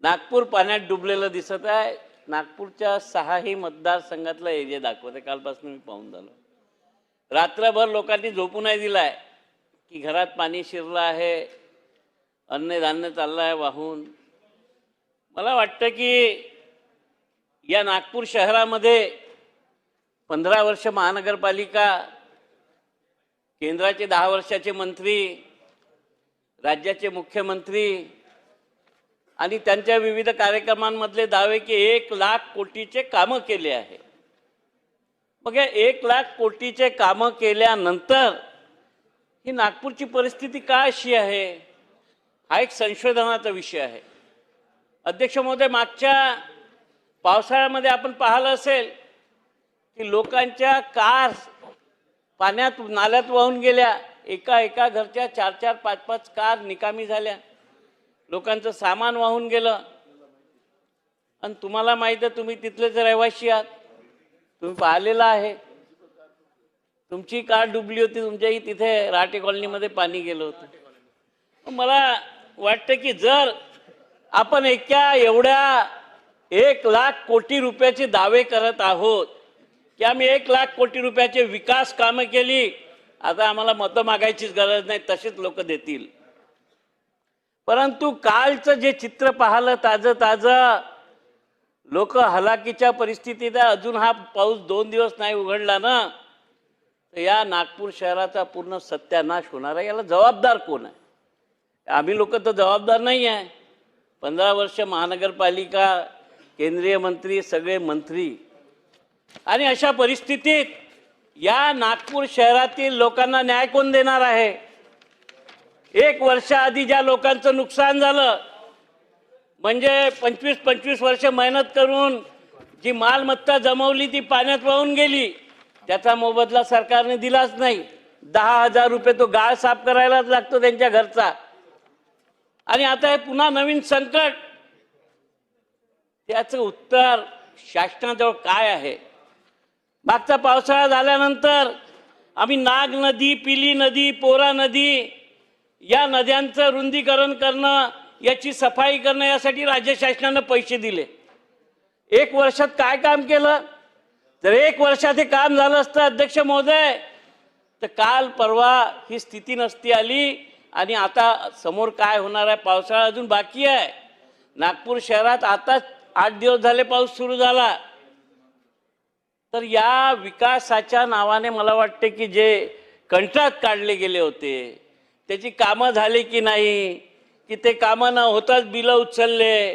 नागपूर पाण्यात डुबलेलं दिसत आहे। नागपूरच्या 6ही मतदारसंघातला एरिया दाखवते। कालपासून मी पाहून झालो, रात्रभर लोकांनी झोपू नाही दिलाय की घरात पाणी शिरलं आहे, अन्न धान्य चाललं आहे वाहून। मला वाटतं की या नागपूर शहरामध्ये 15 वर्ष महानगरपालिका, केंद्राचे 10 वर्षाचे मंत्री, राज्याचे मुख्यमंत्री आणि त्यांच्या विविध कार्यक्रमांमधले दावे की 1 लाख कोटीचे कामं केले आहे। मग 1 लाख कोटीचे कामं केल्यानंतर ही नागपूरची परिस्थिती का अशी आहे, हा एक संशोधनाचा विषय आहे। अध्यक्ष महोदय, मागच्या पावसाळ्यामध्ये आपण पाहिलं असेल की लोकांच्या कार पाण्यात नाल्यात वाहून गेल्या। एका घरच्या 4-4, 5-5 कार निकामी झाल्या, लोकांचं सामान वाहून गेलं। आणि तुम्हाला माहिती आहे, तुम्ही तिथलेच रहिवासी आहात, तुम्ही पाहिलेलं आहे। तुमची कार डुबली होती, तुमच्याही तिथे राटे कॉलनीमध्ये पाणी गेलं होतं। मला वाटतं की जर आपण एवढ्या 1 लाख कोटी रुपयाचे दावे करत आहोत की आम्ही 1 लाख कोटी रुपयाचे विकास कामं केली, आता आम्हाला मतं मागायचीच गरज नाही, तसेच लोक देतील। परंतु कालचं जे चित्र पाहिलं ताजं लोक हलाखीच्या परिस्थितीत आहे। अजून हा पाऊस 2 दिवस नाही उघडला ना, तर या नागपूर शहराचा पूर्ण सत्यानाश होणार आहे। याला जबाबदार कोण आहे? आम्ही लोक तर जबाबदार नाही आहे। 15 वर्ष महानगरपालिका, केंद्रीय मंत्री, सगळे मंत्री, आणि अशा परिस्थितीत या नागपूर शहरातील लोकांना न्याय कोण देणार आहे? 1 वर्षाआधी ज्या लोकांचं नुकसान झालं, म्हणजे 25 वर्ष मेहनत करून जी मालमत्ता जमवली ती पाण्यात वाहून गेली, त्याचा मोबदला सरकारने दिलाच नाही। 10,000 रुपये तो गाळ साफ करायलाच लागतो त्यांच्या घरचा। आणि आता हे पुन्हा नवीन संकट, त्याचं उत्तर शासनाजवळ काय आहे? मागचा पावसाळा झाल्यानंतर आम्ही नाग नदी, पिली नदी, पोरा नदी या नद्यांचं रुंदीकरण करणं, याची सफाई करणं, यासाठी राज्य शासनाने पैसे दिले। 1 वर्षात काय काम केलं? जर 1 वर्षात हे काम झालं असतं अध्यक्ष महोदय, तर काल परवा ही स्थिती नसती आली। आणि आता समोर काय होणार आहे? पावसाळा अजून बाकी आहे। नागपूर शहरात आता 8 दिवस झाले पाऊस सुरू झाला। तर या विकासाच्या नावाने मला वाटते की जे कंत्राट काढले गेले होते, त्याची कामं झाली की नाही, की ते कामं न होताच बिलं उचलले,